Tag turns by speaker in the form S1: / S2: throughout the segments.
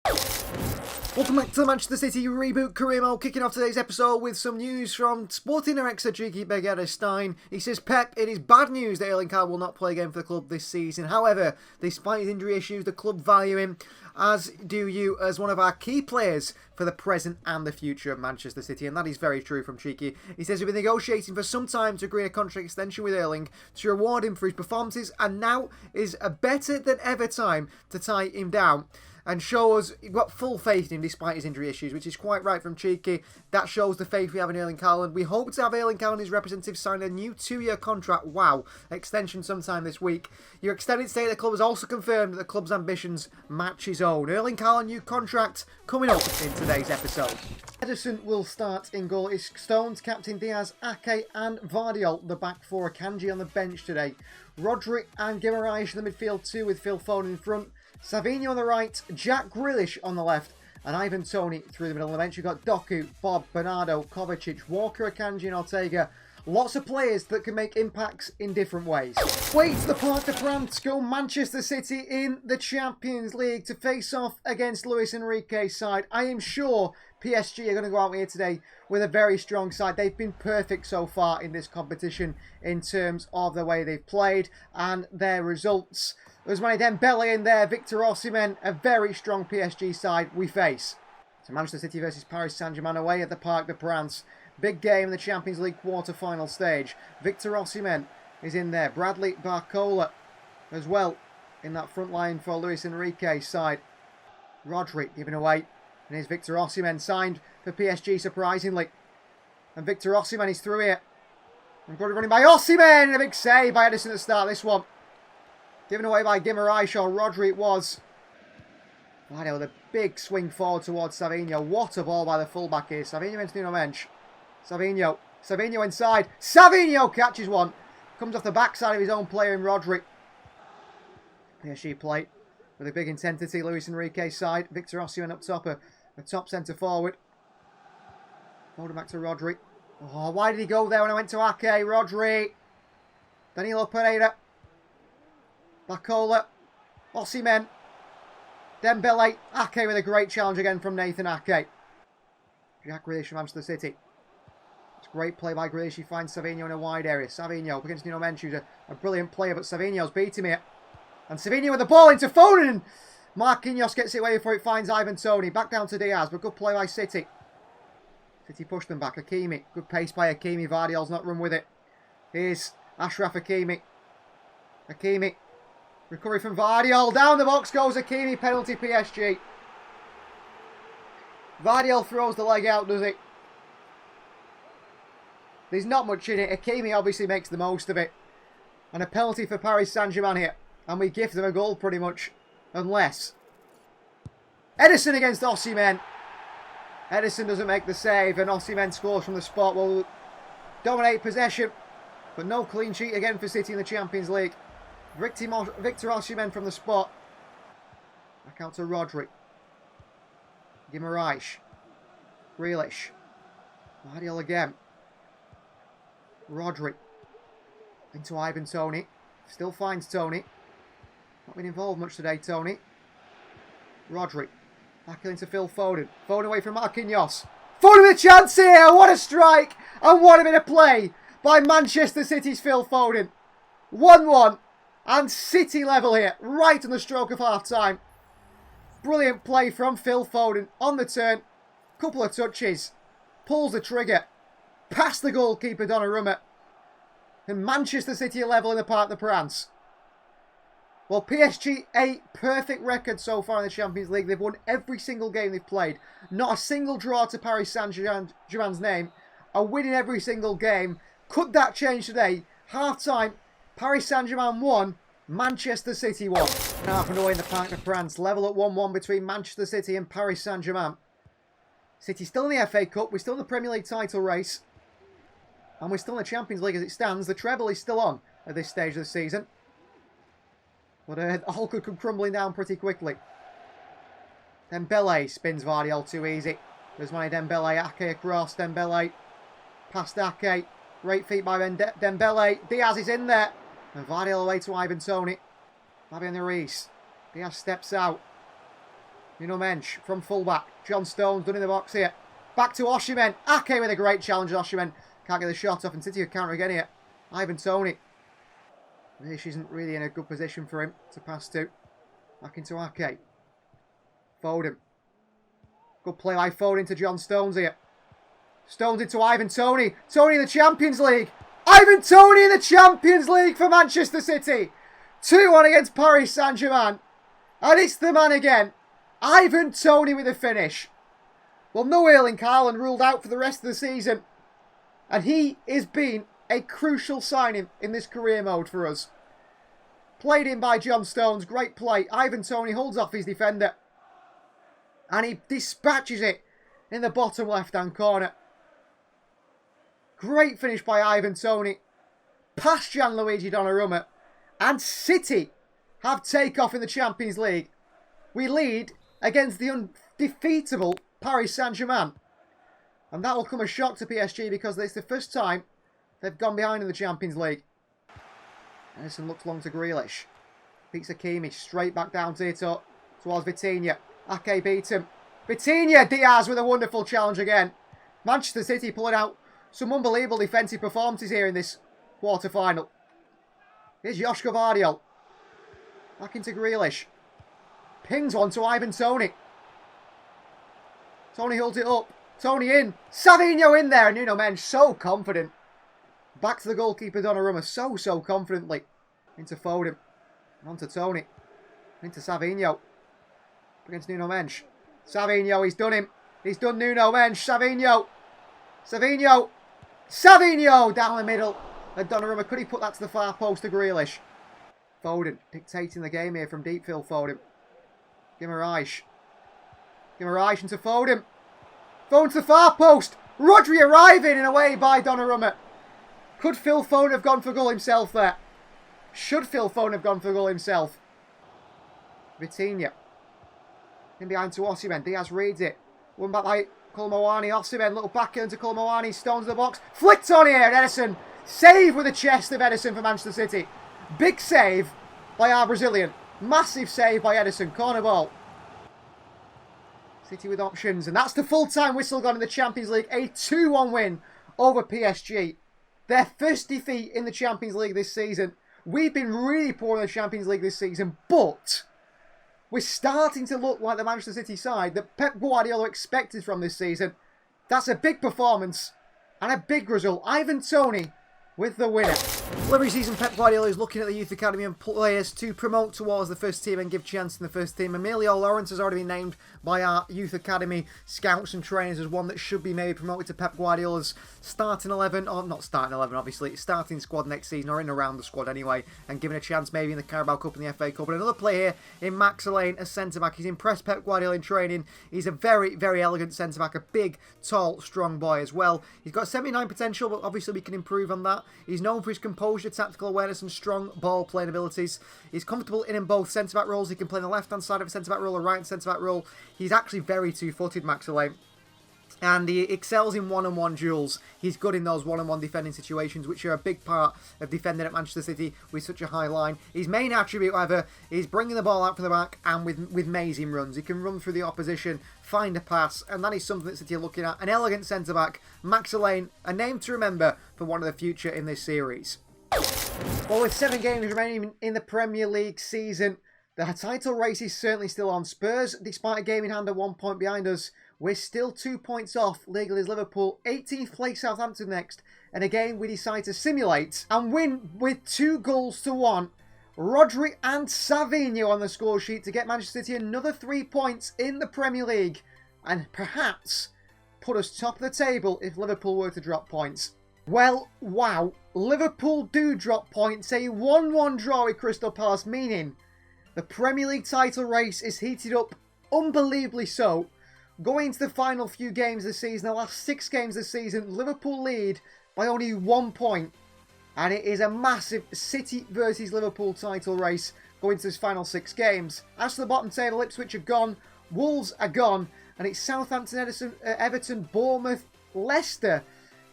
S1: Welcome back to the Manchester City Reboot Career Mode, kicking off today's episode with some news from Sporting Director Jiki Begiristain. He says, Pep, it is bad news that Erling Haaland will not play again for the club this season. However, despite his injury issues, the club value him, as do you, as one of our key players for the present and the future of Manchester City. And that is very true from Cheeky. He says we've been negotiating for some time to agree a contract extension with Erling to reward him for his performances, and now is a better than ever time to tie him down and show us you've got full faith in him despite his injury issues, which is quite right from Cheeky. That shows the faith we have in Erling Haaland. We hope to have Erling Haaland and his representatives sign a new 2-year contract. Wow, extension sometime this week. Your extended stay at the club has also confirmed that the club's ambitions match his own. Erling Haaland new contract coming up in today's episode. Ederson will start in goal. It's Stones, captain Diaz, Ake and Vardiol, the back four. Kanji on the bench today. Rodri and Guimaraes in the midfield too, with Phil Foden in front. Savinho on the right, Jack Grealish on the left, and Ivan Toney through the middle of the bench. You've got Doku, Bob, Bernardo, Kovacic, Walker, Akanji and Ortega. Lots of players that can make impacts in different ways. Wait, the Parc des Princes go Manchester City in the Champions League to face off against Luis Enrique's side. I am sure PSG are going to go out here today with a very strong side. They've been perfect so far in this competition in terms of the way they've played and their results. There's Ousmane Dembele in there, Victor Osimhen, a very strong PSG side we face. So Manchester City versus Paris Saint-Germain away at the Parc des Princes. Big game in the Champions League quarter-final stage. Victor Osimhen is in there. Bradley Barcola as well in that front line for Luis Enrique's side. Rodri giving away. And here's Victor Osimhen, signed for PSG surprisingly. And Victor Osimhen is through here. And good running by Osimhen. A big save by Ederson at the start of this one. Given away by Guimaraes or Rodri it was. Right, with a big swing forward towards Savinho. What a ball by the fullback here. Savinho into Nuno Mensch. Savinho inside. Savinho catches one. Comes off the backside of his own player in Rodri. PSG play with a big intensity. Luis Enrique's side. Victor Osimhen up top. A top centre forward. Foden back to Rodri. Oh, why did he go there when I went to Ake? Rodri. Danilo Pereira. Barcola. Osimhen. Dembele. Ake with a great challenge again from Nathan Ake. Jack Grealish from Manchester City. It's a great play by Grealish. He finds Savinho in a wide area. Savinho up against Nuno Mensch, who's a brilliant player, but Savinho's beat him here. And Savinho with the ball into Foden. And Marquinhos gets it away before it finds Ivan Toney. Back down to Diaz, but good play by City. City pushed them back. Hakimi. Good pace by Hakimi. Vardiol's not run with it. Here's Ashraf Hakimi. Hakimi. Recovery from Vardiol. Down the box goes Hakimi. Penalty PSG. Vardiol throws the leg out, does he? There's not much in it. Hakimi obviously makes the most of it. And a penalty for Paris Saint-Germain here. And we give them a goal pretty much. Unless. Ederson against Osimhen. Ederson doesn't make the save. And Osimhen scores from the spot. Will dominate possession. But no clean sheet again for City in the Champions League. Victor Osimhen from the spot. Back out to Rodri. Guimaraes. Grealish. Vardiol again. Rodri. Into Ivan Toney. Still finds Toney. Not been involved much today, Toney. Rodri. Back into Phil Foden. Foden away from Marquinhos. Foden with a chance here. What a strike. And what a bit of play by Manchester City's Phil Foden. 1-1. And City level here. Right on the stroke of half-time. Brilliant play from Phil Foden. On the turn. Couple of touches. Pulls the trigger. Past the goalkeeper Donnarumma. And Manchester City are level in the Parc des Princes. Well, PSG, a perfect record so far in the Champions League. They've won every single game they've played. Not a single draw to Paris Saint-Germain's name. A win in every single game. Could that change today? Half-time, Paris Saint-Germain 1, Manchester City 1. Half an away in the Parc des Princes. Level at 1-1 between Manchester City and Paris Saint-Germain. City still in the FA Cup. We're still in the Premier League title race. And we're still in the Champions League as it stands. The treble is still on at this stage of the season. But all could come crumbling down pretty quickly. Dembele spins Vardiol too easy. There's my Dembele. Ake across. Dembele. Past Ake. Great feet by Dembele. Diaz is in there. And Vardiol away to Ivan Toney. Fabian Ruiz. Diaz steps out. Mensch from fullback. John Stones done in the box here. Back to Osimhen. Ake with a great challenge. Osimhen can't get the shot off, and City are counter again here. Ivan Toney. This isn't really in a good position for him to pass to. Back into Ake. Foden. Good play by Foden to John Stones here. Stones into Ivan Toney. Toney in the Champions League. Ivan Toney in the Champions League for Manchester City. 2-1 against Paris Saint-Germain. And it's the man again. Ivan Toney with a finish. Well, no Erling Haaland ruled out for the rest of the season. And he has been a crucial signing in this career mode for us. Played in by John Stones. Great play. Ivan Toney holds off his defender. And he dispatches it in the bottom left-hand corner. Great finish by Ivan Toney. Past Gianluigi Donnarumma. And City have take-off in the Champions League. We lead against the undefeatable Paris Saint-Germain. And that will come as a shock to PSG because it's the first time they've gone behind in the Champions League. Edison looks long to Grealish. Beats Hakimi straight back down towards Vitinha. Ake beats him. Vitinha! Diaz with a wonderful challenge again. Manchester City pulling out some unbelievable defensive performances here in this quarter-final. Here's Joshua Gvardiol. Back into Grealish. Pings one to Ivan Toney. Toney holds it up. Toney in. Savinho in there. Nuno Mensch so confident. Back to the goalkeeper Donnarumma so confidently. Into Foden. On to Toney. Into Savinho. Against Nuno Mensch. Savinho, he's done him. He's done Nuno Mensch. Savinho. Savinho. Savinho down the middle. And Donnarumma, could he put that to the far post to Grealish? Foden dictating the game here from deep field. Foden. Guimaraes. Guimaraes into Foden. Foden to the far post. Rodri arriving and away by Donnarumma. Could Phil Foden have gone for goal himself there? Should Phil Foden have gone for goal himself? Vitinha. In behind to Osimhen. Diaz reads it. One back by Colomwani. Osimhen, little back into Colomwani. Stones the box. Flicked on here. Edison. Save with the chest of Edison for Manchester City. Big save by our Brazilian. Massive save by Edison. Corner ball. City with options. And that's the full-time whistle gone in the Champions League. A 2-1 win over PSG. Their first defeat in the Champions League this season. We've been really poor in the Champions League this season, but we're starting to look like the Manchester City side that Pep Guardiola expected from this season. That's a big performance and a big result. Ivan Toney with the winner. Well, every season Pep Guardiola is looking at the youth academy and players to promote towards the first team and give chance in the first team. Emilio Lawrence has already been named by our youth academy scouts and trainers as one that should be maybe promoted to Pep Guardiola's starting 11, or not starting 11 obviously, starting squad next season, or in around the squad anyway, and given a chance maybe in the Carabao Cup and the FA Cup. And another player here in Max Lane, a centre-back. He's impressed Pep Guardiola in training. He's a very, very elegant centre-back, a big, tall, strong boy as well. He's got 79 potential, but obviously we can improve on that. He's known for his composure, tactical awareness and strong ball playing abilities. He's comfortable in both centre-back roles. He can play on the left-hand side of a centre-back role or right centre-back role. He's actually very two-footed, Max Lane. And he excels in one-on-one duels. He's good in those one-on-one defending situations, which are a big part of defending at Manchester City with such a high line. His main attribute, however, is bringing the ball out from the back and with amazing runs. He can run through the opposition, find a pass, and that is something that City are looking at. An elegant centre-back, Max Lane, a name to remember for one of the future in this series. Well, with 7 games remaining in the Premier League season, the title race is certainly still on. Spurs, despite a game in hand at 1 point behind us, we're still 2 points off league leaders Liverpool. 18th place Southampton next. And again, we decide to simulate and win with 2-1. Rodri and Savinho on the score sheet to get Manchester City another 3 points in the Premier League. And perhaps put us top of the table if Liverpool were to drop points. Well, wow. Liverpool do drop points. A 1-1 draw with Crystal Palace, meaning the Premier League title race is heated up unbelievably so. Going into the final few games this season, the last 6 games this season, Liverpool lead by only 1 point. And it is a massive City versus Liverpool title race going to this final 6 games. As to the bottom table, Ipswich are gone, Wolves are gone, and it's Southampton, Everton, Bournemouth, Leicester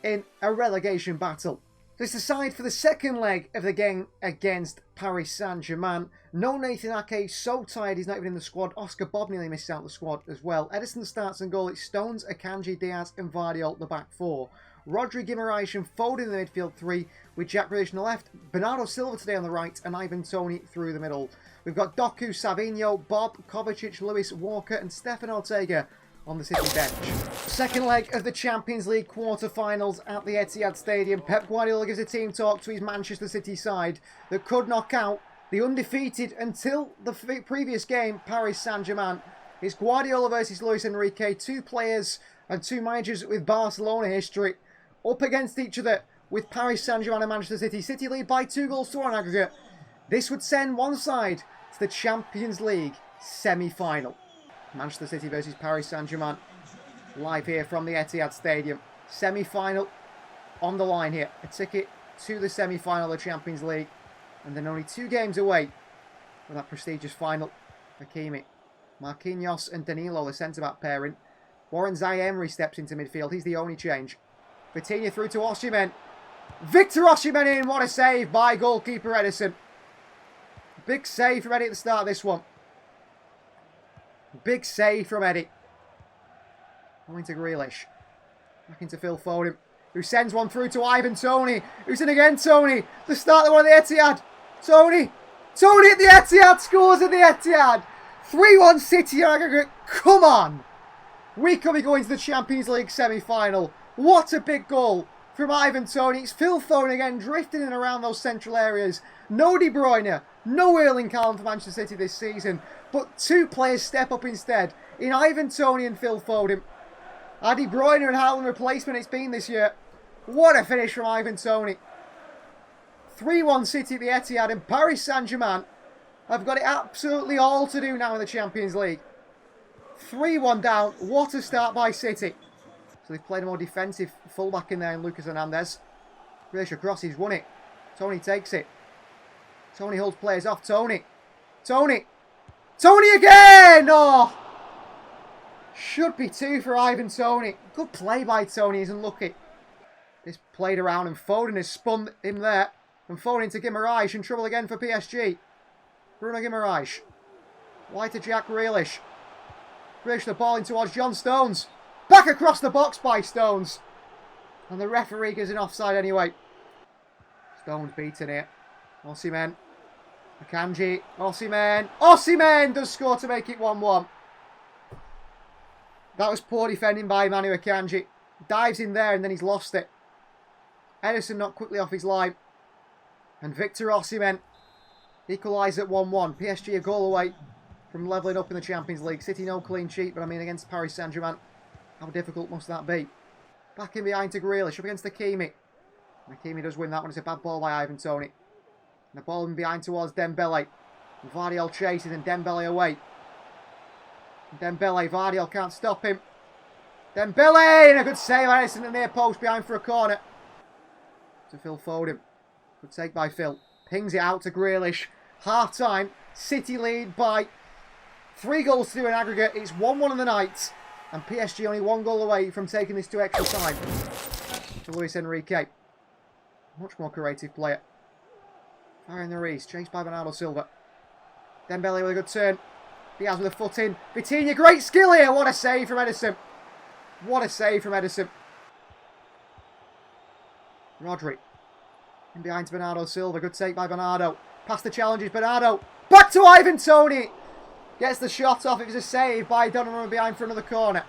S1: in a relegation battle. So it's the side for the second leg of the game against Paris Saint-Germain. No Nathan Ake, so tired he's not even in the squad. Oscar Bob nearly missed out the squad as well. Edison starts in goal. It's Stones, Akanji, Diaz and Vardiol the back four. Rodri, Guimaraes and Foden in the midfield three, with Jack Grealish on the left, Bernardo Silva today on the right, and Ivan Toney through the middle. We've got Doku, Savinho, Bob, Kovacic, Lewis, Walker and Stefan Ortega on the City bench. Second leg of the Champions League quarter-finals at the Etihad Stadium. Pep Guardiola gives a team talk to his Manchester City side that could knock out the undefeated until the previous game, Paris Saint-Germain. It's Guardiola versus Luis Enrique, two players and two managers with Barcelona history up against each other with Paris Saint-Germain and Manchester City. City lead by 2-1 on aggregate. This would send one side to the Champions League semi-final. Manchester City versus Paris Saint-Germain. Live here from the Etihad Stadium. Semi-final on the line here. A ticket to the semi-final of the Champions League. And then only 2 games away from that prestigious final. Hakimi, Marquinhos and Danilo, the centre-back pairing. Warren Zaïre steps into midfield. He's the only change. Vitinha through to Osimhen. Victor Osimhen in. What a save by goalkeeper Edison. Big save from Eddie at the start of this one. Big save from Eddie. Going to Grealish. Back into Phil Foden, who sends one through to Ivan Toney. Who's in again, Toney. The start of one at the Etihad. Toney at the Etihad scores at the Etihad. 3-1 City aggregate. Come on. We could be going to the Champions League semi-final. What a big goal from Ivan Toney. It's Phil Foden again, drifting in around those central areas. No De Bruyne, no Erling Haaland for Manchester City this season. But 2 players step up instead in Ivan Toney and Phil Foden. Our De Bruyne and Haaland replacement it's been this year. What a finish from Ivan Toney. 3-1 City at the Etihad, and Paris Saint-Germain have got it absolutely all to do now in the Champions League. 3-1 down. What a start by City. So they've played a more defensive fullback in there in Lucas Hernandez. Grealish across, he's won it. Toney takes it. Toney holds players off. Toney again! Oh! Should be 2 for Ivan Toney. Good play by Toney, he's unlucky. This played around and Foden has spun him there. And Foden into Guimaraes, in trouble again for PSG. Bruno Guimaraes. Wide to Jack Grealish. Grealish the ball in towards John Stones. Back across the box by Stones. And the referee gives an offside anyway. Stones beaten here. Osimhen. Akanji. Osimhen. Osimhen does score to make it 1-1. That was poor defending by Manu Akanji. Dives in there and then he's lost it. Edison not quickly off his line. And Victor Osimhen equalise at 1-1. PSG a goal away from levelling up in the Champions League. City no clean sheet, but I mean against Paris Saint-Germain, how difficult must that be? Back in behind to Grealish, up against Hakimi. Hakimi does win that one. It's a bad ball by Ivan Toney. And the ball in behind towards Dembele. And Vardiol chases and Dembele away. And Dembele, Vardiol can't stop him. Dembele! And a good save by Edison in the near post behind for a corner. To Phil Foden. Good take by Phil. Pings it out to Grealish. Half time. City lead by 3 goals to 2 in aggregate. It's 1-1 in the night. And PSG only 1 goal away from taking this to extra time. To Luis Enrique. Much more creative player. Fire in the Reese. Chased by Bernardo Silva. Dembele with a good turn. Diaz with a foot in. Vitinha, great skill here. What a save from Edison. What a save from Edison. Rodri. In behind to Bernardo Silva. Good take by Bernardo. Past the challenges. Bernardo. Back to Ivan Toney. Gets the shot off. It was a save by Donnarumma behind for another corner.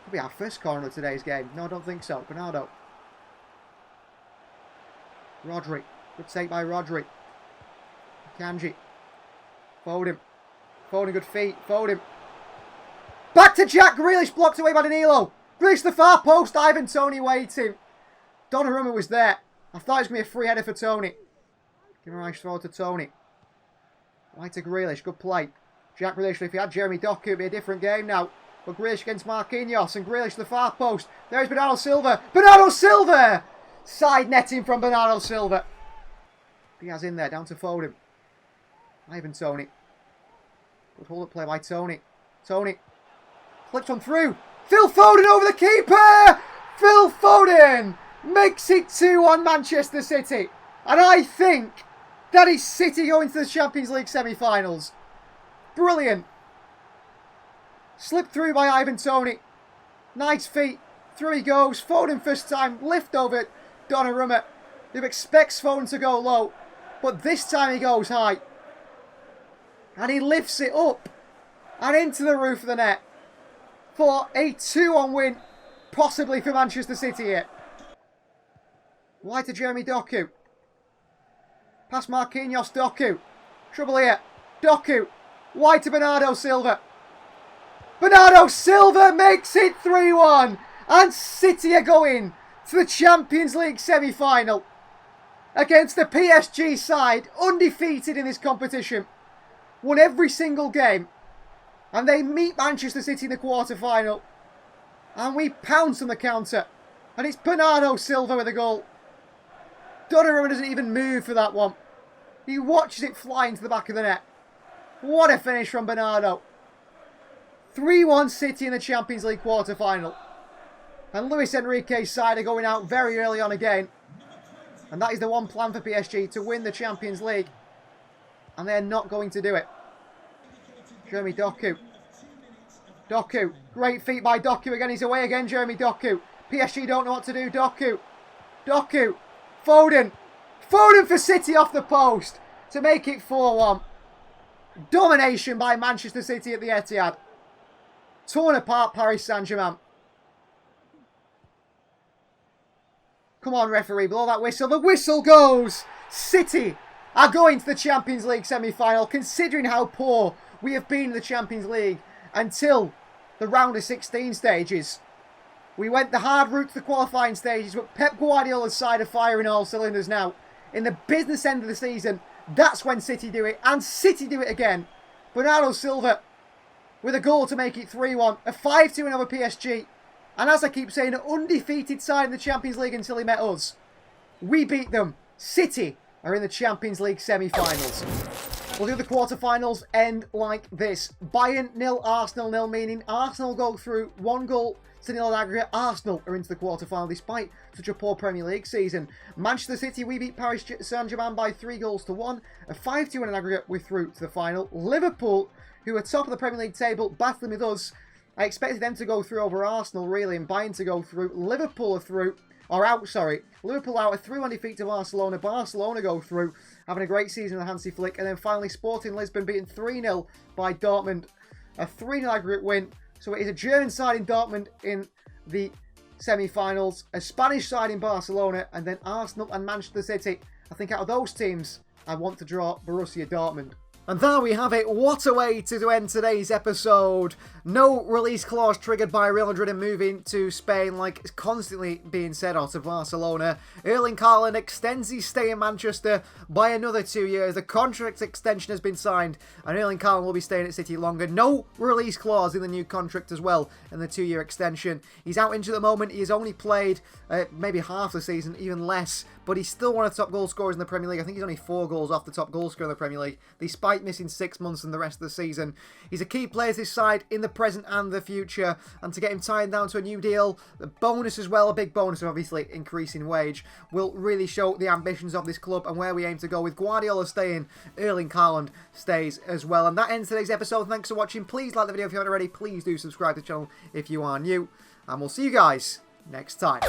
S1: Could be our first corner of today's game. No, I don't think so. Bernardo. Rodri. Good take by Rodri. Akanji. Foden. Foden, good feet. Foden. Back to Jack Grealish. Blocked away by Danilo. Grealish the far post. Ivan Toney waiting. Donnarumma was there. I thought it was going to be a free header for Toney. Guimaraes throw to Toney. Right to Grealish. Good play. Jack Grealish, if he had Jeremy Doku, it would be a different game now. But Grealish against Marquinhos. And Grealish to the far post. There's Bernardo Silva. Bernardo Silva! Side netting from Bernardo Silva. Diaz in there. Down to Foden. Ivan Toney. Good hold-up play by Toney. Toney. Flips one through. Phil Foden over the keeper! Phil Foden makes it 2-1 Manchester City. And I think that is City going to the Champions League semi-finals. Brilliant. Slipped through by Ivan Toney. Nice feet. Through he goes. Foden first time. Lift over Donnarumma, who expects Foden to go low. But this time he goes high. And he lifts it up and into the roof of the net for a 2-1 win, possibly for Manchester City here. Wide to Jeremy Doku. Past Marquinhos, Doku. Trouble here. Doku. Wide to Bernardo Silva. Bernardo Silva makes it 3-1. And City are going to the Champions League semi-final against the PSG side, undefeated in this competition. Won every single game. And they meet Manchester City in the quarter-final. And we pounce on the counter. And it's Bernardo Silva with a goal. Donnarumma doesn't even move for that one. He watches it fly into the back of the net. What a finish from Bernardo. 3-1 City in the Champions League quarter-final. And Luis Enrique's side are going out very early on again. And that is the one plan for PSG, to win the Champions League. And they're not going to do it. Jeremy Doku. Doku. Great feet by Doku again. He's away again, Jeremy Doku. PSG don't know what to do. Doku. Doku. Foden. Foden for City off the post to make it 4-1. Domination by Manchester City at the Etihad. Torn apart Paris Saint-Germain. Come on, referee, blow that whistle. The whistle goes. City are going to the Champions League semi-final, considering how poor we have been in the Champions League until the round of 16 stages. We went the hard route to the qualifying stages, but Pep Guardiola's side are firing all cylinders now. In the business end of the season, that's when City do it, and City do it again. Bernardo Silva with a goal to make it 3-1, a 5-2 over PSG. And as I keep saying, an undefeated side in the Champions League until he met us. We beat them. City are in the Champions League semi-finals. We'll do the quarter-finals end like this. Bayern 0, Arsenal 0, meaning Arsenal go through 1-0 to 0 in aggregate. Arsenal are into the quarter-final despite such a poor Premier League season. Manchester City, we beat Paris Saint-Germain by 3-1. A 5-2 in aggregate, we're through to the final. Liverpool, who are top of the Premier League table, battling with us. I expected them to go through over Arsenal, really, and Bayern to go through. Liverpool are through, or out, sorry. Liverpool out, a 3-1 defeat to Barcelona. Barcelona go through, having a great season with Hansi Flick. And then finally, Sporting Lisbon beaten 3-0 by Dortmund. A 3-0 aggregate win. So it is a German side in Dortmund in the semi-finals, a Spanish side in Barcelona, and then Arsenal and Manchester City. I think out of those teams, I want to draw Borussia Dortmund. And there we have it. What a way to end today's episode. No release clause triggered by Real Madrid and moving to Spain, like it's constantly being said out of Barcelona. Erling Haaland extends his stay in Manchester by another 2 years. The contract extension has been signed and Erling Haaland will be staying at City longer. No release clause in the new contract as well in the 2-year extension. He's out injured at the moment. He's only played maybe half the season, even less. But he's still one of the top goal scorers in the Premier League. I think he's only 4 goals off the top goal scorer in the Premier League, despite missing 6 months in the rest of the season. He's a key player to this side in the present and the future. And to get him tied down to a new deal, a bonus as well, a big bonus, obviously, increasing wage, will really show the ambitions of this club and where we aim to go. With Guardiola staying, Erling Haaland stays as well. And that ends today's episode. Thanks for watching. Please like the video if you haven't already. Please do subscribe to the channel if you are new. And we'll see you guys next time.